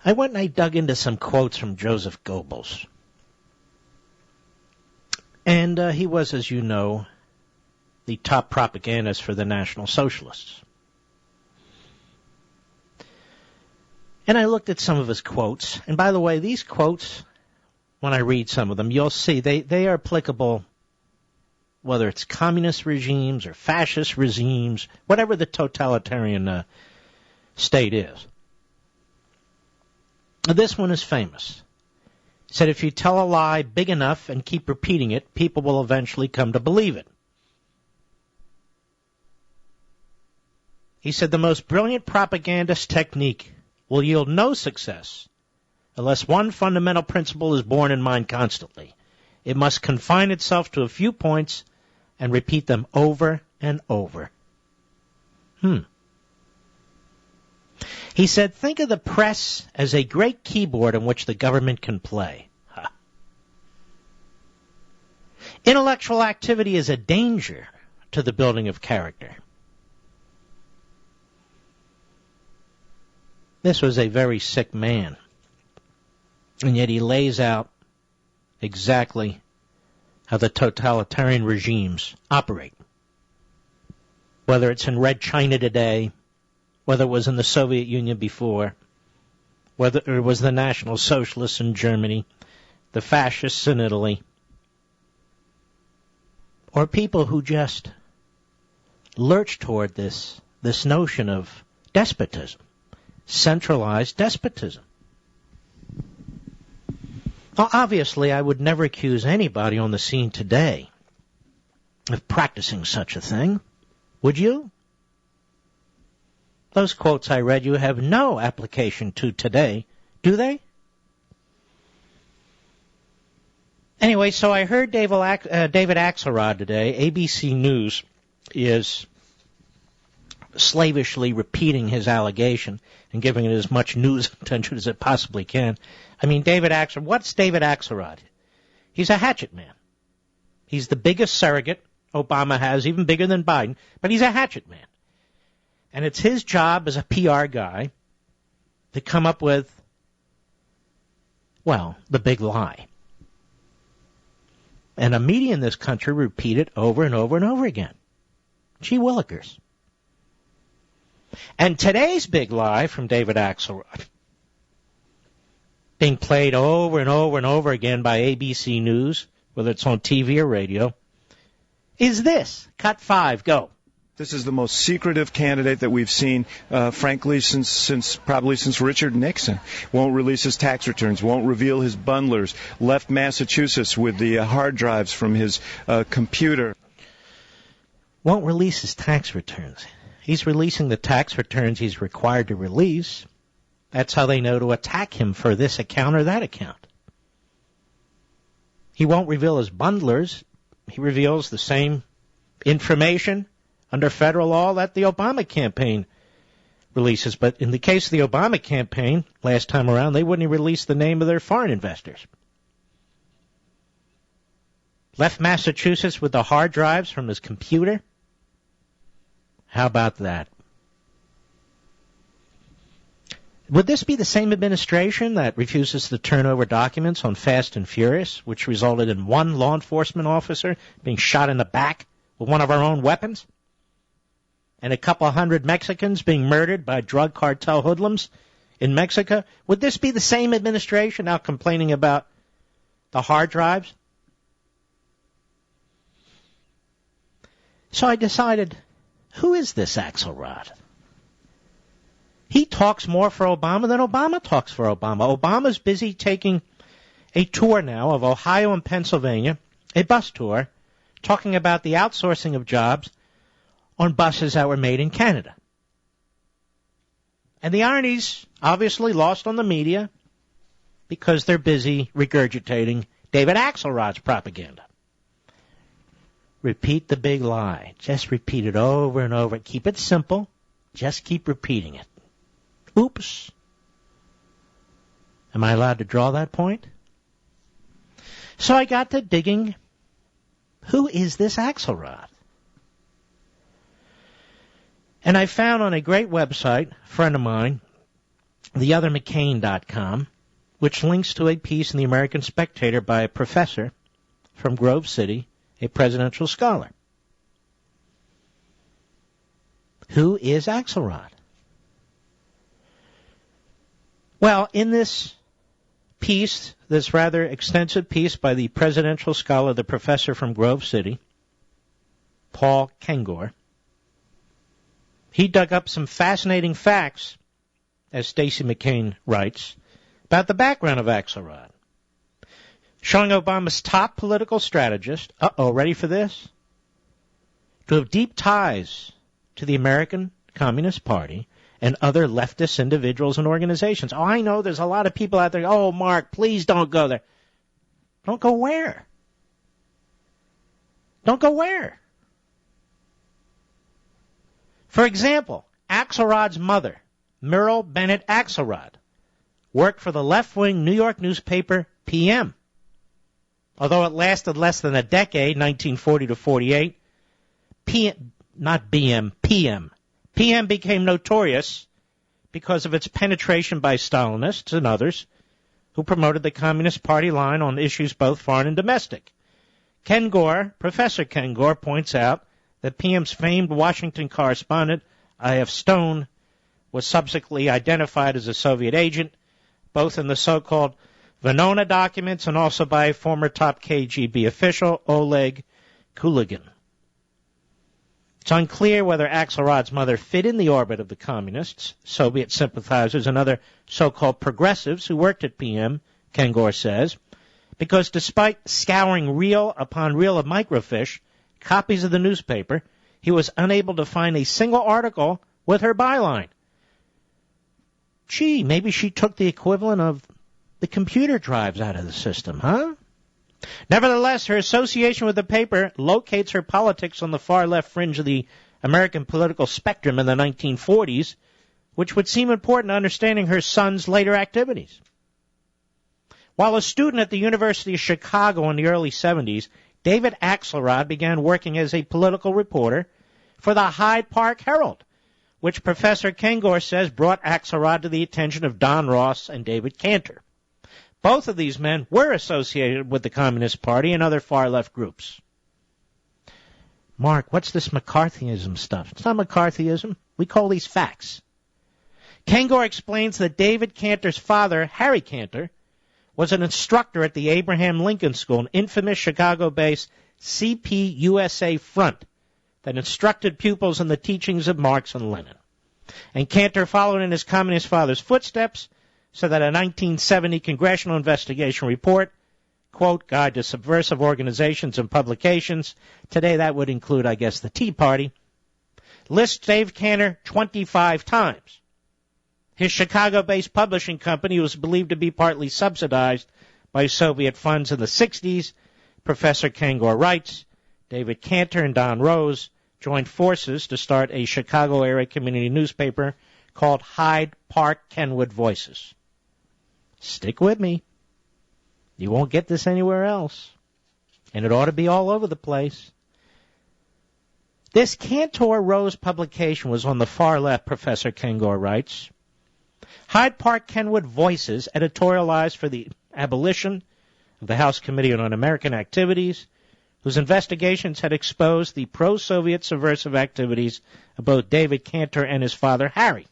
I went and I dug into some quotes from Joseph Goebbels. And he was, as you know, the top propagandist for the National Socialists. And I looked at some of his quotes. And by the way, these quotes, when I read some of them, you'll see they are applicable whether it's communist regimes or fascist regimes, whatever the totalitarian state is. This one is famous. He said, if you tell a lie big enough and keep repeating it, people will eventually come to believe it. He said, the most brilliant propagandist technique will yield no success unless one fundamental principle is borne in mind constantly. It must confine itself to a few points and repeat them over and over. He said, think of the press as a great keyboard on which the government can play. Intellectual activity is a danger to the building of character. This was a very sick man, and yet he lays out exactly how the totalitarian regimes operate. Whether it's in Red China today, whether it was in the Soviet Union before, whether it was the National Socialists in Germany, the fascists in Italy, or people who just lurch toward this notion of despotism, centralized despotism. Now, obviously, I would never accuse anybody on the scene today of practicing such a thing. Would you? Those quotes I read you have no application to today, do they? Anyway, so I heard David Axelrod today. ABC News is slavishly repeating his allegation and giving it as much news attention as it possibly can. I mean, what's David Axelrod? He's a hatchet man. He's the biggest surrogate Obama has, even bigger than Biden, but he's a hatchet man. And it's his job as a PR guy to come up with, well, the big lie. And a media in this country repeat it over and over and over again. Gee willikers. And today's big lie from David Axelrod, being played over and over and over again by ABC News, whether it's on TV or radio, is this. Cut 5, go. This is the most secretive candidate that we've seen, frankly, since Richard Nixon. Won't release his tax returns, won't reveal his bundlers, left Massachusetts with the hard drives from his computer. Won't release his tax returns. He's releasing the tax returns he's required to release. That's how they know to attack him for this account or that account. He won't reveal his bundlers. He reveals the same information under federal law that the Obama campaign releases. But in the case of the Obama campaign, last time around, they wouldn't release the name of their foreign investors. Left Massachusetts with the hard drives from his computer. How about that? Would this be the same administration that refuses to turn over documents on Fast and Furious, which resulted in one law enforcement officer being shot in the back with one of our own weapons? And a couple hundred Mexicans being murdered by drug cartel hoodlums in Mexico? Would this be the same administration now complaining about the hard drives? So I decided, who is this Axelrod? He talks more for Obama than Obama talks for Obama. Obama's busy taking a tour now of Ohio and Pennsylvania, a bus tour, talking about the outsourcing of jobs on buses that were made in Canada. And the irony's obviously lost on the media because they're busy regurgitating David Axelrod's propaganda. Repeat the big lie. Just repeat it over and over. Keep it simple. Just keep repeating it. Oops. Am I allowed to draw that point? So I got to digging. Who is this Axelrod? And I found on a great website, a friend of mine, theothermccain.com, which links to a piece in the American Spectator by a professor from Grove City, a presidential scholar. Who is Axelrod? Well, in this piece, this rather extensive piece by the presidential scholar, the professor from Grove City, Paul Kengor, he dug up some fascinating facts, as Stacey McCain writes, about the background of Axelrod, showing Obama's top political strategist, ready for this? To have deep ties to the American Communist Party and other leftist individuals and organizations. Oh, I know there's a lot of people out there, oh, Mark, please don't go there. Don't go where? Don't go where? For example, Axelrod's mother, Myrtle Bennett Axelrod, worked for the left-wing New York newspaper PM. Although it lasted less than a decade, 1940 to 48, PM became notorious because of its penetration by Stalinists and others who promoted the Communist Party line on issues both foreign and domestic. Professor Kengor points out that PM's famed Washington correspondent, I.F. Stone, was subsequently identified as a Soviet agent, both in the so-called Venona documents and also by a former top KGB official, Oleg Kuligin. It's unclear whether Axelrod's mother fit in the orbit of the communists, Soviet sympathizers, and other so-called progressives who worked at PM, Kengor says, because despite scouring reel upon reel of microfiche, copies of the newspaper, he was unable to find a single article with her byline. Gee, maybe she took the equivalent of the computer drives out of the system, huh? Nevertheless, her association with the paper locates her politics on the far left fringe of the American political spectrum in the 1940s, which would seem important to understanding her son's later activities. While a student at the University of Chicago in the early 70s, David Axelrod began working as a political reporter for the Hyde Park Herald, which Professor Kengor says brought Axelrod to the attention of Don Ross and David Cantor. Both of these men were associated with the Communist Party and other far-left groups. Mark, what's this McCarthyism stuff? It's not McCarthyism. We call these facts. Kengor explains that David Cantor's father, Harry Cantor, was an instructor at the Abraham Lincoln School, an infamous Chicago-based CPUSA front that instructed pupils in the teachings of Marx and Lenin. And Cantor followed in his communist father's footsteps, so that a 1970 congressional investigation report, quote, Guide to Subversive Organizations and Publications, today that would include, I guess, the Tea Party, lists Dave Cantor 25 times. His Chicago-based publishing company was believed to be partly subsidized by Soviet funds in the 60s. Professor Kengor writes, David Cantor and Don Rose joined forces to start a Chicago-area community newspaper called Hyde Park Kenwood Voices. Stick with me. You won't get this anywhere else. And it ought to be all over the place. This Cantor-Rose publication was on the far left, Professor Kengor writes. Hyde Park Kenwood Voices editorialized for the abolition of the House Committee on Un-American Activities, whose investigations had exposed the pro-Soviet subversive activities of both David Cantor and his father, Harry.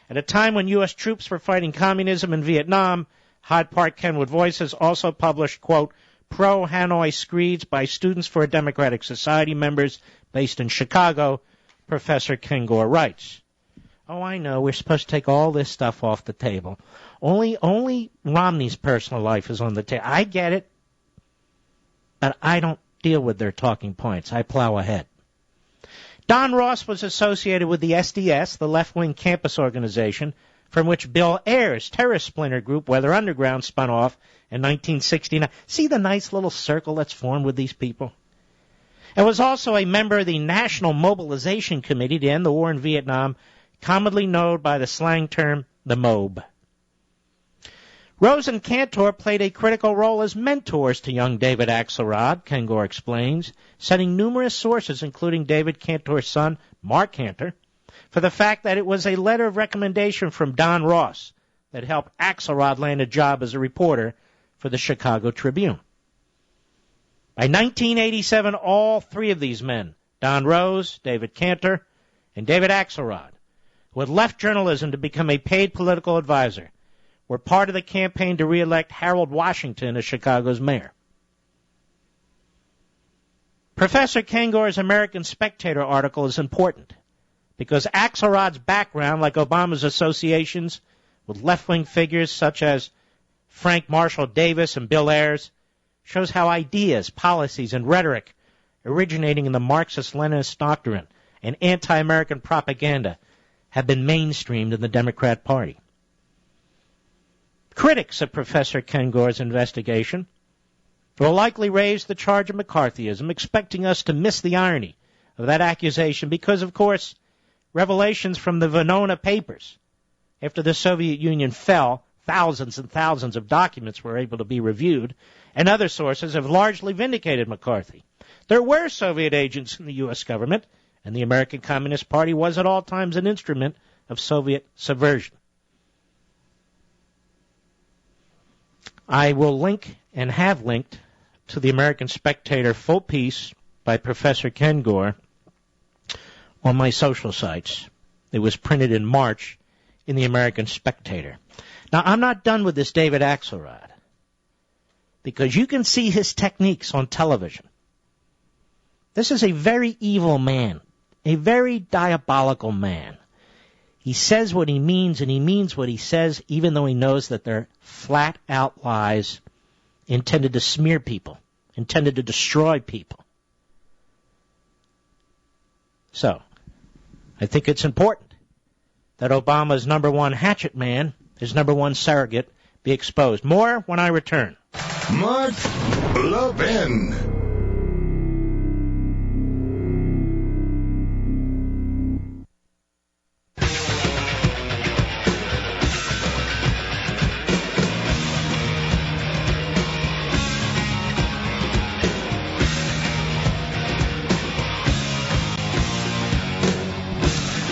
At a time when U.S. troops were fighting communism in Vietnam, Hyde Park Kenwood Voices also published, quote, pro-Hanoi screeds by Students for a Democratic Society members based in Chicago, Professor Kengor writes. Oh, I know, we're supposed to take all this stuff off the table. Only Romney's personal life is on the table. I get it, but I don't deal with their talking points. I plow ahead. Don Ross was associated with the SDS, the left-wing campus organization, from which Bill Ayers' terrorist splinter group, Weather Underground, spun off in 1969. See the nice little circle that's formed with these people? And was also a member of the National Mobilization Committee to end the war in Vietnam, commonly known by the slang term the MOB. Rose and Cantor played a critical role as mentors to young David Axelrod, Kengor explains, citing numerous sources, including David Cantor's son, Mark Cantor, for the fact that it was a letter of recommendation from Don Ross that helped Axelrod land a job as a reporter for the Chicago Tribune. By 1987, all three of these men, Don Rose, David Cantor, and David Axelrod, who had left journalism to become a paid political advisor, were part of the campaign to re-elect Harold Washington as Chicago's mayor. Professor Kengor's American Spectator article is important because Axelrod's background, like Obama's associations with left-wing figures such as Frank Marshall Davis and Bill Ayers, shows how ideas, policies, and rhetoric originating in the Marxist-Leninist doctrine and anti-American propaganda have been mainstreamed in the Democrat Party. Critics of Professor Kengor's investigation will likely raise the charge of McCarthyism, expecting us to miss the irony of that accusation because, of course, revelations from the Venona papers after the Soviet Union fell, thousands and thousands of documents were able to be reviewed, and other sources have largely vindicated McCarthy. There were Soviet agents in the U.S. government, and the American Communist Party was at all times an instrument of Soviet subversion. I will link and have linked to the American Spectator full piece by Professor Kengor on my social sites. It was printed in March in the American Spectator. Now, I'm not done with this David Axelrod, because you can see his techniques on television. This is a very evil man, a very diabolical man. He says what he means, and he means what he says, even though he knows that they're flat-out lies intended to smear people, intended to destroy people. So, I think it's important that Obama's number one hatchet man, his number one surrogate, be exposed. More when I return. Mark Levin.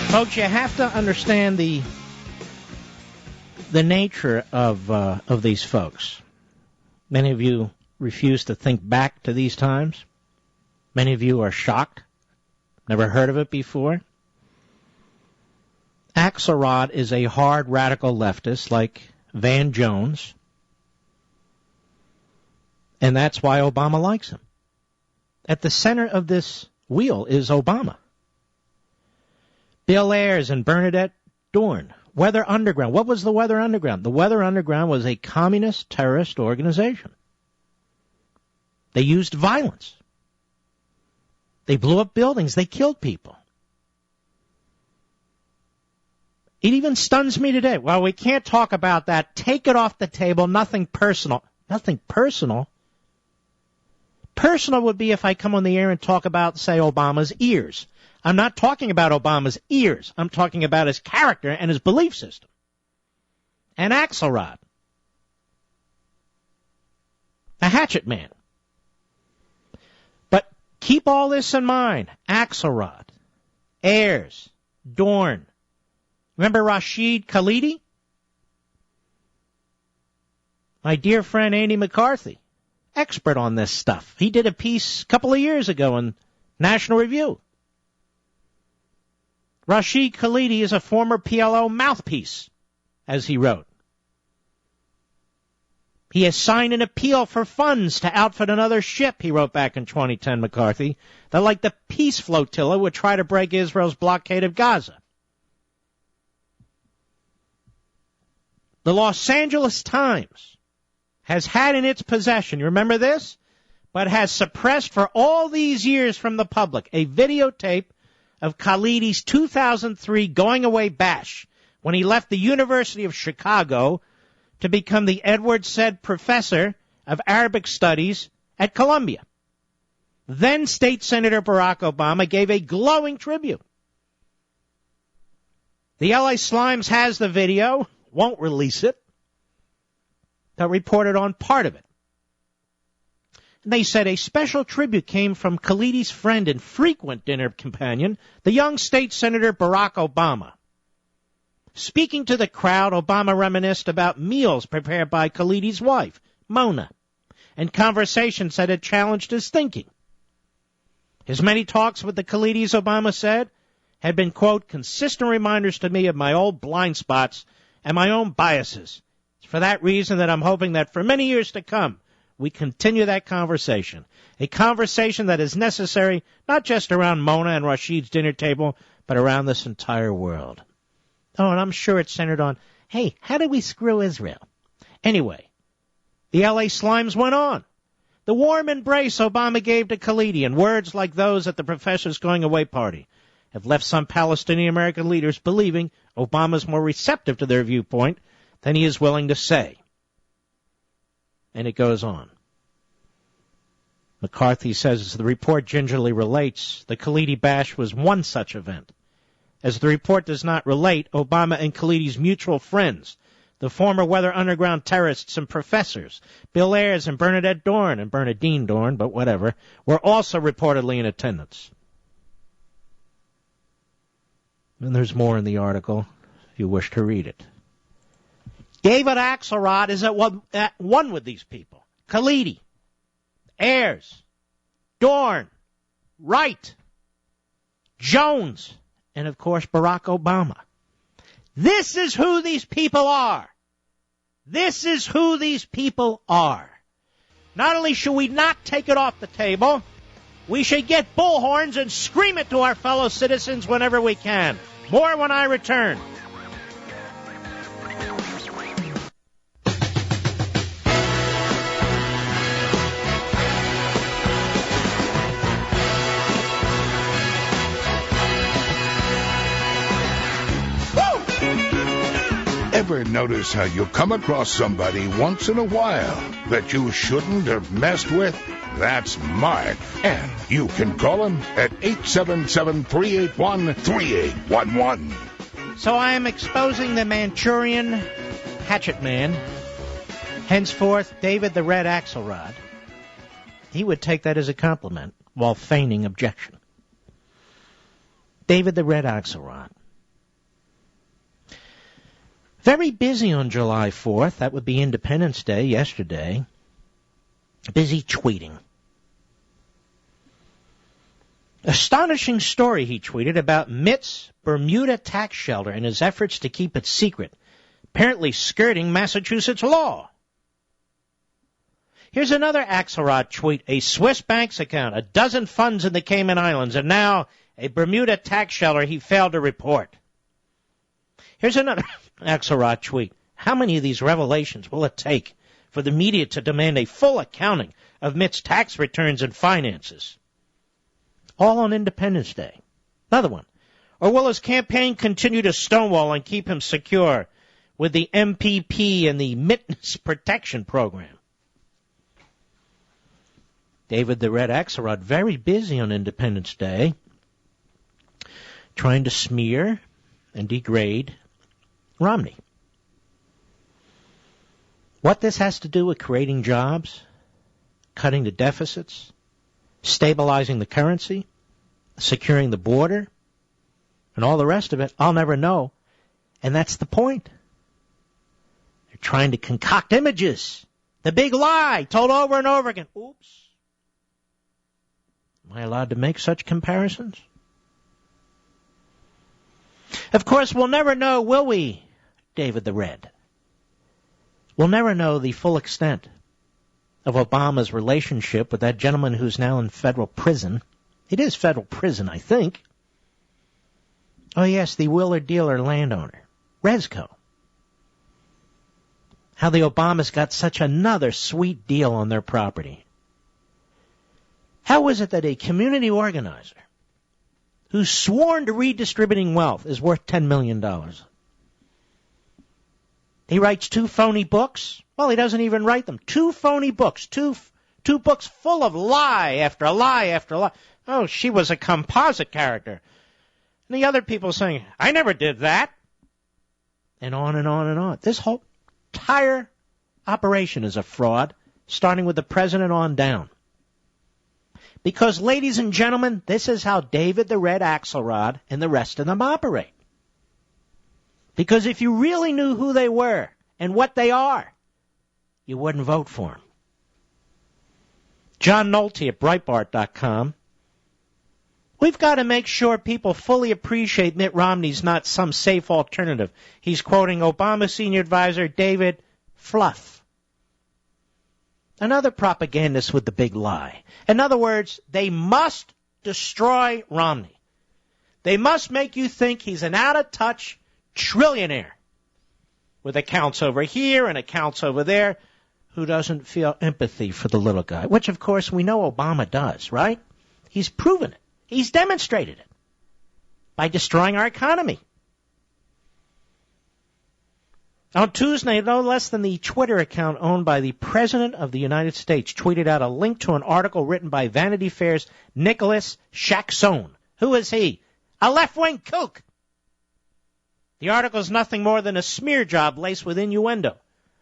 Folks, you have to understand the nature of these folks. Many of you refuse to think back to these times. Many of you are shocked. Never heard of it before. Axelrod is a hard radical leftist like Van Jones, and that's why Obama likes him. At the center of this wheel is Obama. Bill Ayers and Bernadette Dorn. Weather Underground. What was the Weather Underground? The Weather Underground was a communist terrorist organization. They used violence. They blew up buildings. They killed people. It even stuns me today. Well, we can't talk about that. Take it off the table. Nothing personal. Nothing personal? Personal would be if I come on the air and talk about, say, Obama's ears. I'm not talking about Obama's ears. I'm talking about his character and his belief system. And Axelrod. A hatchet man. But keep all this in mind. Axelrod, Ayers, Dorn. Remember Rashid Khalidi? My dear friend Andy McCarthy, expert on this stuff. He did a piece a couple of years ago in National Review. Rashid Khalidi is a former PLO mouthpiece, as he wrote. He has signed an appeal for funds to outfit another ship, he wrote back in 2010, McCarthy, that like the peace flotilla would try to break Israel's blockade of Gaza. The Los Angeles Times has had in its possession, you remember this? But has suppressed for all these years from the public a videotape of Khalidi's 2003 going-away bash when he left the University of Chicago to become the Edward Said Professor of Arabic Studies at Columbia. Then State Senator Barack Obama gave a glowing tribute. The LA Slimes has the video, won't release it, but reported on part of it. And they said a special tribute came from Khalidi's friend and frequent dinner companion, the young state senator Barack Obama. Speaking to the crowd, Obama reminisced about meals prepared by Khalidi's wife, Mona, and conversations that had challenged his thinking. His many talks with the Khalidis, Obama said, had been, quote, consistent reminders to me of my old blind spots and my own biases. It's for that reason that I'm hoping that for many years to come, we continue that conversation, a conversation that is necessary not just around Mona and Rashid's dinner table, but around this entire world. Oh, and I'm sure it's centered on, hey, how do we screw Israel? Anyway, the L.A. Slimes went on. The warm embrace Obama gave to Khalidi and words like those at the professor's going-away party have left some Palestinian-American leaders believing Obama's more receptive to their viewpoint than he is willing to say. And it goes on. McCarthy says, as the report gingerly relates, the Khalidi bash was one such event. As the report does not relate, Obama and Khalidi's mutual friends, the former Weather Underground terrorists and professors, Bill Ayers and Bernadette Dorn, and Bernadine Dorn, but whatever, were also reportedly in attendance. And there's more in the article, if you wish to read it. David Axelrod is at one with these people. Khalidi, Ayers, Dorn, Wright, Jones, and, of course, Barack Obama. This is who these people are. This is who these people are. Not only should we not take it off the table, we should get bullhorns and scream it to our fellow citizens whenever we can. More when I return. Ever notice how you come across somebody once in a while that you shouldn't have messed with? That's Mark. And you can call him at 877-381-3811. So I am exposing the Manchurian hatchet man, henceforth David the Red Axelrod. He would take that as a compliment while feigning objection. David the Red Axelrod. Very busy on July 4th. That would be Independence Day yesterday. Busy tweeting. Astonishing story he tweeted about Mitt's Bermuda tax shelter and his efforts to keep it secret, apparently skirting Massachusetts law. Here's another Axelrod tweet. A Swiss bank's account, a dozen funds in the Cayman Islands, and now a Bermuda tax shelter he failed to report. Here's another Axelrod tweet. How many of these revelations will it take for the media to demand a full accounting of Mitt's tax returns and finances? All on Independence Day. Another one. Or will his campaign continue to stonewall and keep him secure with the MPP and the Mittens Protection Program? David the Red Axelrod, very busy on Independence Day, trying to smear and degrade Romney. What this has to do with creating jobs, cutting the deficits, stabilizing the currency, securing the border, and all the rest of it, I'll never know. And that's the point. They're trying to concoct images. The big lie told over and over again. Oops. Am I allowed to make such comparisons? Of course, we'll never know, will we, David the Red? We'll never know the full extent of Obama's relationship with that gentleman who's now in federal prison. It is federal prison, I think. Oh, yes, the wheeler-dealer landowner, Resco. How the Obamas got such another sweet deal on their property. How is it that a community organizer who's sworn to redistributing wealth is worth $10 million? He writes 2 phony books. Well, he doesn't even write them. 2 phony books. Two books full of lie after lie after lie. Oh, she was a composite character. And the other people saying, I never did that. And on and on and on. This whole entire operation is a fraud, starting with the president on down. Because, ladies and gentlemen, this is how David the Red Axelrod and the rest of them operate. Because if you really knew who they were and what they are, you wouldn't vote for them. John Nolte at Breitbart.com. We've got to make sure people fully appreciate Mitt Romney's not some safe alternative. He's quoting Obama senior advisor David Fluff. Another propagandist with the big lie. In other words, they must destroy Romney. They must make you think he's an out-of-touch trillionaire with accounts over here and accounts over there who doesn't feel empathy for the little guy, which, of course, we know Obama does, right? He's proven it. He's demonstrated it by destroying our economy. On Tuesday, no less than the Twitter account owned by the President of the United States tweeted out a link to an article written by Vanity Fair's Nicholas Shaxone. Who is he? A left-wing kook. The article is nothing more than a smear job laced with innuendo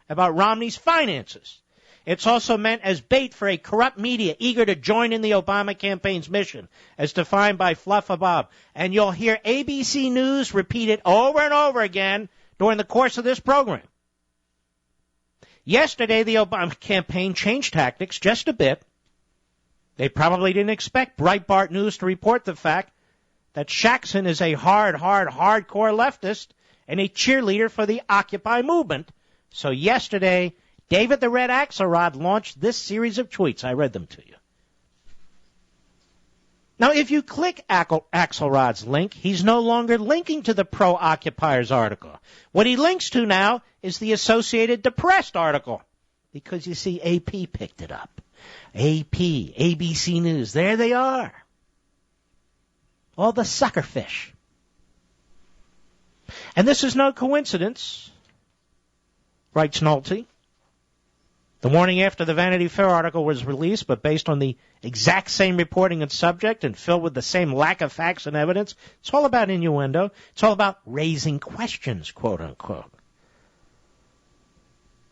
about Romney's finances. It's also meant as bait for a corrupt media eager to join in the Obama campaign's mission, as defined by Fluffabob. And you'll hear ABC News repeat it over and over again during the course of this program. Yesterday, the Obama campaign changed tactics just a bit. They probably didn't expect Breitbart News to report the fact that Shaxson is a hardcore leftist and a cheerleader for the Occupy movement. So yesterday, David the Red Axelrod launched this series of tweets. I read them to you. Now, if you click Axelrod's link, he's no longer linking to the pro-occupiers article. What he links to now is the Associated Depressed article, because, you see, AP picked it up. AP, ABC News, there they are. All the sucker fish. And this is no coincidence, writes Nolte. The morning after the Vanity Fair article was released, but based on the exact same reporting and subject and filled with the same lack of facts and evidence, it's all about innuendo. It's all about raising questions, quote unquote.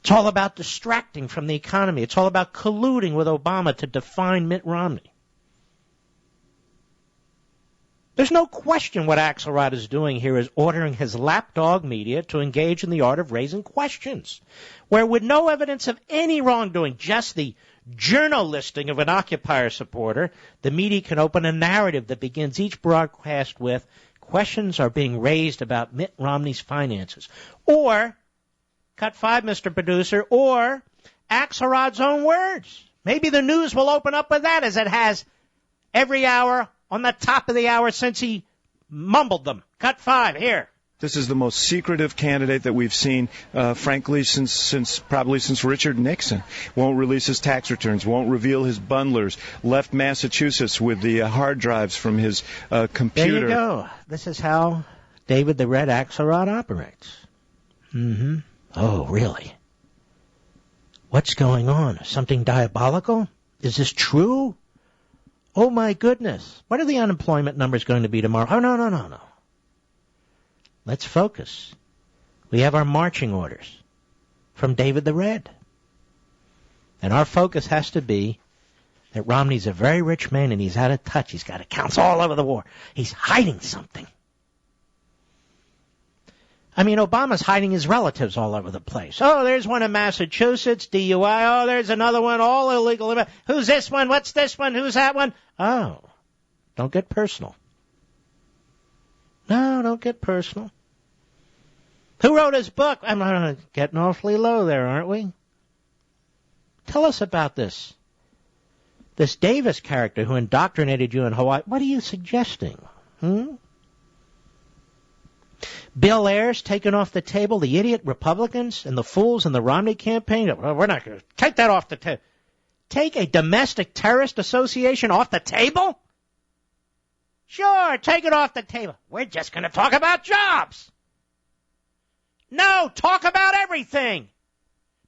It's all about distracting from the economy. It's all about colluding with Obama to define Mitt Romney. There's no question what Axelrod is doing here is ordering his lapdog media to engage in the art of raising questions, where with no evidence of any wrongdoing, just the journalisting of an occupier supporter, the media can open a narrative that begins each broadcast with, questions are being raised about Mitt Romney's finances. Or, cut 5, Mr. Producer, or Axelrod's own words. Maybe the news will open up with that, as it has every hour on the top of the hour since he mumbled them. Cut 5, here. This is the most secretive candidate that we've seen, frankly, since Richard Nixon. Won't release his tax returns, won't reveal his bundlers, left Massachusetts with the hard drives from his computer. There you go. This is how David the Red Axelrod operates. Mm-hmm. Oh, really? What's going on? Something diabolical? Is this true? Oh, my goodness. What are the unemployment numbers going to be tomorrow? Oh, no. Let's focus. We have our marching orders from David the Red. And our focus has to be that Romney's a very rich man and he's out of touch. He's got accounts all over the war. He's hiding something. I mean, Obama's hiding his relatives all over the place. Oh, there's one in Massachusetts, DUI. Oh, there's another one, all illegal. Who's this one? What's this one? Who's that one? Oh, don't get personal. No, don't get personal. Who wrote his book? I'm getting awfully low there, aren't we? Tell us about this. This Davis character who indoctrinated you in Hawaii. What are you suggesting? Bill Ayers taken off the table, the idiot Republicans and the fools in the Romney campaign. Well, we're not going to take that off the table. Take a domestic terrorist association off the table? Sure, take it off the table. We're just going to talk about jobs. No, talk about everything.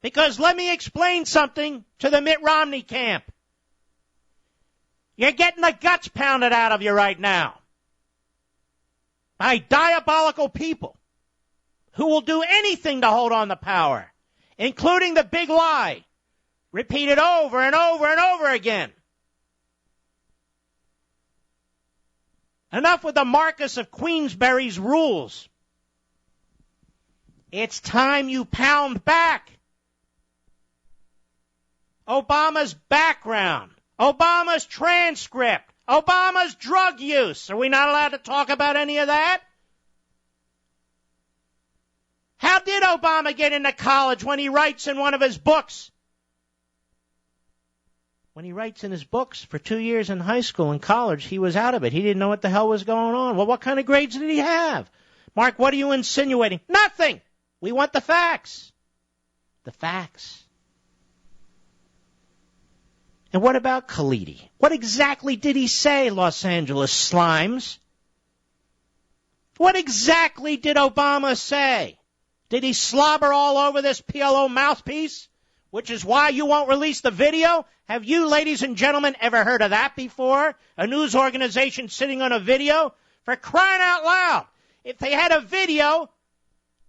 Because let me explain something to the Mitt Romney camp. You're getting the guts pounded out of you right now by diabolical people who will do anything to hold on to power, including the big lie, repeated over and over and over again. Enough with the Marcus of Queensberry's rules. It's time you pound back. Obama's background, Obama's transcript, Obama's drug use. Are we not allowed to talk about any of that? How did Obama get into college when he writes in one of his books? When he writes in his books for 2 years in high school and college, he was out of it. He didn't know what the hell was going on. Well, what kind of grades did he have? Mark, what are you insinuating? Nothing. We want the facts. The facts. And what about Khalidi? What exactly did he say, Los Angeles Slimes? What exactly did Obama say? Did he slobber all over this PLO mouthpiece, which is why you won't release the video? Have you, ladies and gentlemen, ever heard of that before? A news organization sitting on a video? For crying out loud. If they had a video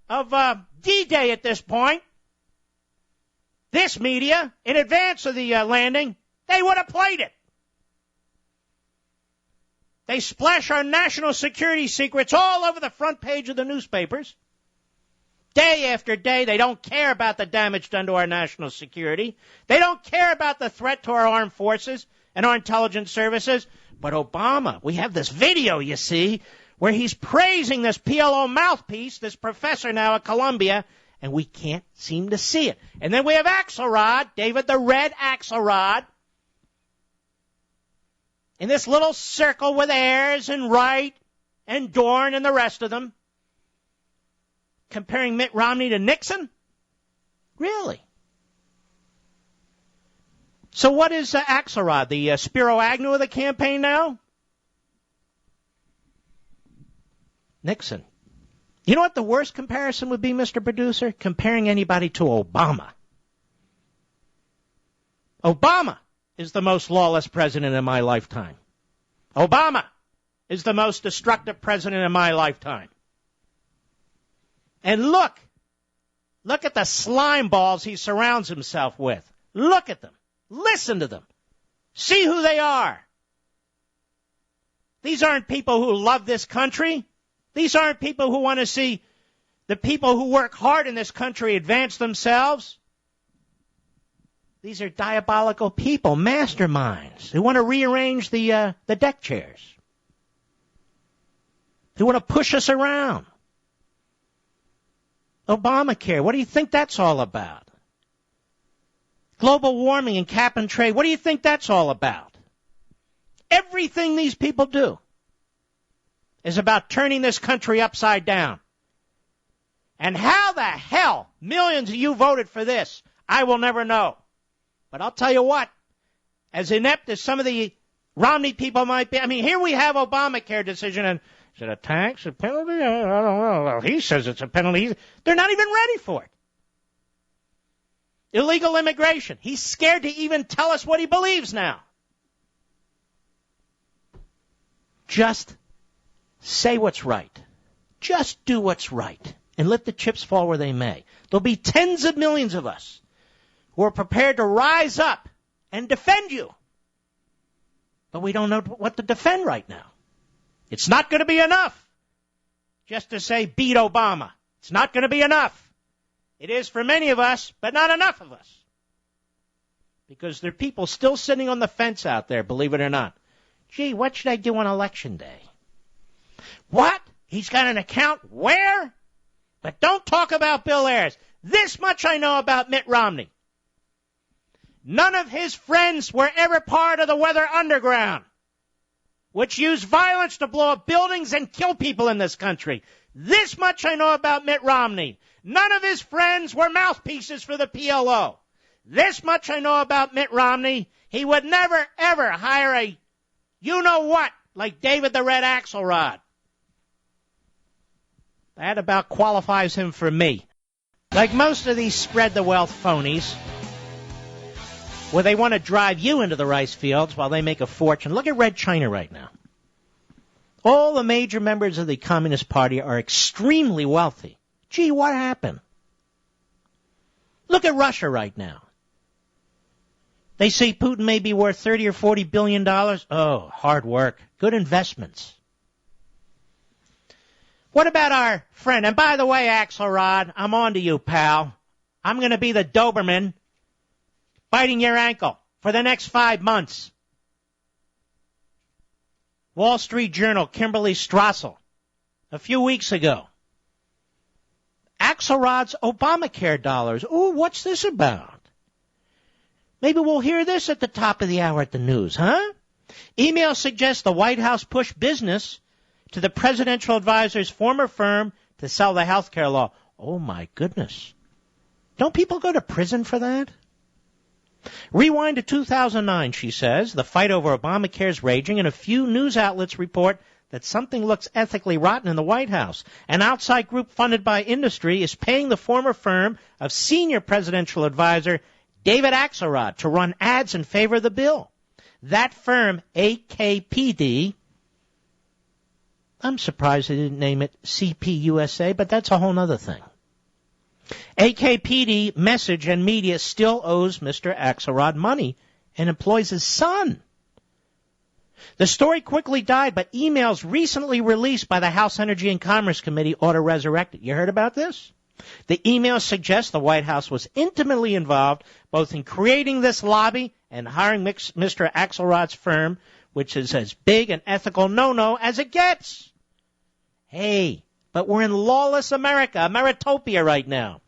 of D-Day at this point, this media, in advance of the landing, they would have played it. They splash our national security secrets all over the front page of the newspapers. Day after day, they don't care about the damage done to our national security. They don't care about the threat to our armed forces and our intelligence services. But Obama, we have this video, you see, where he's praising this PLO mouthpiece, this professor now at Columbia, and we can't seem to see it. And then we have Axelrod, David the Red Axelrod, in this little circle with Ayers and Wright and Dorn and the rest of them, comparing Mitt Romney to Nixon? Really? So what is Axelrod, the Spiro Agnew of the campaign now? Nixon. You know what the worst comparison would be, Mr. Producer? Comparing anybody to Obama. Obama is the most lawless president in my lifetime. Obama is the most destructive president in my lifetime. And look at the slime balls he surrounds himself with. Look at them. Listen to them. See who they are. These aren't people who love this country. These aren't people who want to see the people who work hard in this country advance themselves. These are diabolical people, masterminds, who want to rearrange the deck chairs, who want to push us around. Obamacare, what do you think that's all about? Global warming and cap and trade, what do you think that's all about? Everything these people do is about turning this country upside down. And how the hell millions of you voted for this, I will never know. But I'll tell you what, as inept as some of the Romney people might be, I mean, here we have Obamacare decision, and is it a tax, a penalty? I don't know. Well, he says it's a penalty. They're not even ready for it. Illegal immigration. He's scared to even tell us what he believes now. Just say what's right. Just do what's right. And let the chips fall where they may. There'll be tens of millions of us who are prepared to rise up and defend you. But we don't know what to defend right now. It's not going to be enough just to say beat Obama. It's not going to be enough. It is for many of us, but not enough of us. Because there are people still sitting on the fence out there, believe it or not. Gee, what should I do on Election Day? What? He's got an account where? But don't talk about Bill Ayers. This much I know about Mitt Romney. None of his friends were ever part of the Weather Underground, which used violence to blow up buildings and kill people in this country. This much I know about Mitt Romney. None of his friends were mouthpieces for the PLO. This much I know about Mitt Romney. He would never, ever hire a you-know-what like David the Red Axelrod. That about qualifies him for me. Like most of these spread-the-wealth phonies, where they want to drive you into the rice fields while they make a fortune. Look at Red China right now. All the major members of the Communist Party are extremely wealthy. Gee, what happened? Look at Russia right now. They say Putin may be worth $30 or $40 billion. Oh, hard work. Good investments. What about our friend? And by the way, Axelrod, I'm on to you, pal. I'm going to be the Doberman biting your ankle for the next 5 months. Wall Street Journal, Kimberly Strassel, a few weeks ago. Axelrod's Obamacare dollars. Ooh, what's this about? Maybe we'll hear this at the top of the hour at the news, huh? Email suggests the White House pushed business to the presidential advisor's former firm to sell the health care law. Oh, my goodness. Don't people go to prison for that? Rewind to 2009, she says. The fight over Obamacare is raging, and a few news outlets report that something looks ethically rotten in the White House. An outside group funded by industry is paying the former firm of senior presidential advisor David Axelrod to run ads in favor of the bill. That firm, AKPD, I'm surprised they didn't name it CPUSA, but that's a whole other thing. AKPD Message and Media still owes Mr. Axelrod money and employs his son. The story quickly died, but emails recently released by the House Energy and Commerce Committee ought to resurrect it. You heard about this? The emails suggest the White House was intimately involved both in creating this lobby and hiring Mr. Axelrod's firm, which is as big an ethical no-no as it gets. Hey, but we're in lawless America, Ameritopia right now.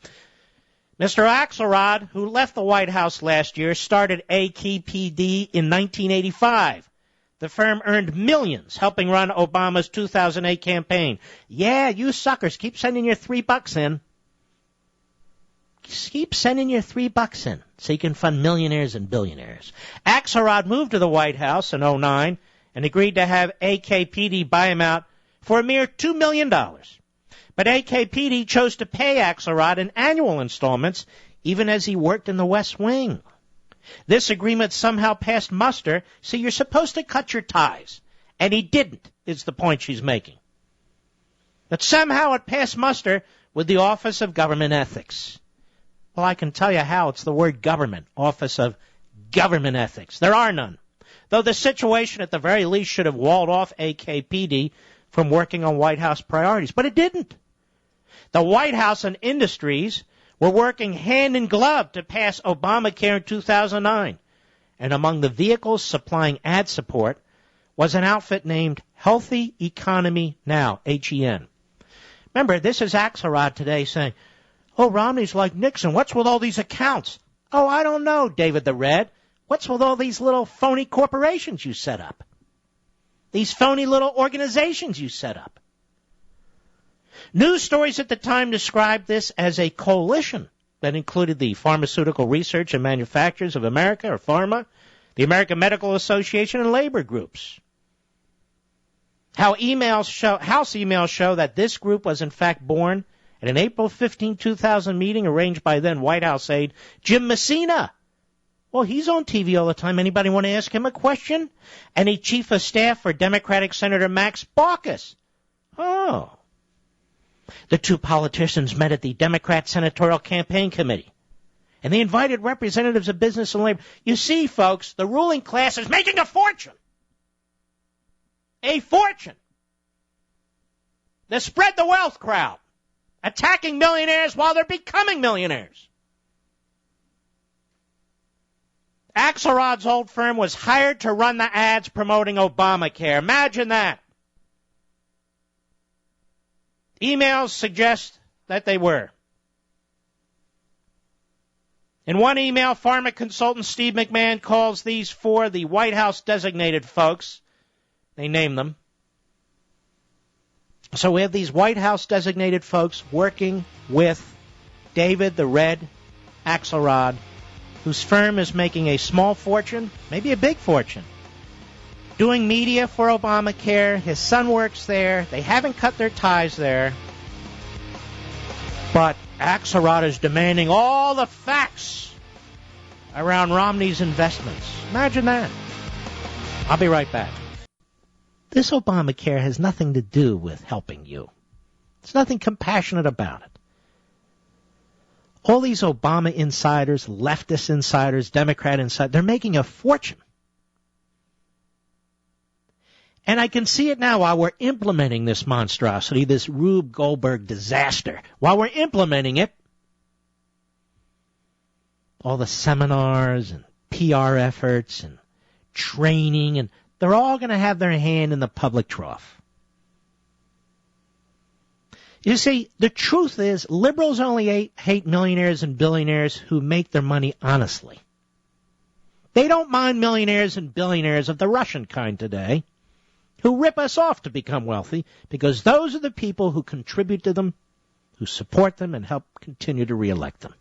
Mr. Axelrod, who left the White House last year, started AKPD in 1985. The firm earned millions helping run Obama's 2008 campaign. Yeah, you suckers, keep sending your $3 in. Keep sending your $3 in so you can fund millionaires and billionaires. Axelrod moved to the White House in 2009 and agreed to have AKPD buy him out for a mere $2 million. But AKPD chose to pay Axelrod in annual installments, even as he worked in the West Wing. This agreement somehow passed muster, so you're supposed to cut your ties. And he didn't, is the point she's making. But somehow it passed muster with the Office of Government Ethics. Well, I can tell you how. It's the word government, Office of Government Ethics. There are none. Though the situation at the very least should have walled off AKPD from working on White House priorities. But it didn't. The White House and industries were working hand in glove to pass Obamacare in 2009. And among the vehicles supplying ad support was an outfit named Healthy Economy Now, HEN. Remember, this is Axelrod today saying, oh, Romney's like Nixon. What's with all these accounts? Oh, I don't know, David the Red. What's with all these little phony corporations you set up? These phony little organizations you set up. News stories at the time described this as a coalition that included the Pharmaceutical Research and Manufacturers of America, or PhRMA, the American Medical Association, and labor groups. House emails show that this group was in fact born at an April 15, 2000 meeting arranged by then White House aide Jim Messina. Well, he's on TV all the time. Anybody want to ask him a question? And he chief of staff for Democratic Senator Max Baucus. Oh. The two politicians met at the Democrat Senatorial Campaign Committee, and they invited representatives of business and labor. You see, folks, the ruling class is making a fortune. A fortune. The spread the wealth crowd, attacking millionaires while they're becoming millionaires. Axelrod's old firm was hired to run the ads promoting Obamacare. Imagine that. Emails suggest that they were. In one email, pharma consultant Steve McMahon calls these four the White House designated folks. They name them. So we have these White House designated folks working with David the Red Axelrod, whose firm is making a small fortune, maybe a big fortune, doing media for Obamacare. His son works there. They haven't cut their ties there. But Axelrod is demanding all the facts around Romney's investments. Imagine that. I'll be right back. This Obamacare has nothing to do with helping you. There's nothing compassionate about it. All these Obama insiders, leftist insiders, Democrat insiders, they're making a fortune. And I can see it now while we're implementing this monstrosity, this Rube Goldberg disaster. While we're implementing it, all the seminars and PR efforts and training, and they're all going to have their hand in the public trough. You see, the truth is, liberals only hate millionaires and billionaires who make their money honestly. They don't mind millionaires and billionaires of the Russian kind today, who rip us off to become wealthy, because those are the people who contribute to them, who support them, and help continue to reelect them.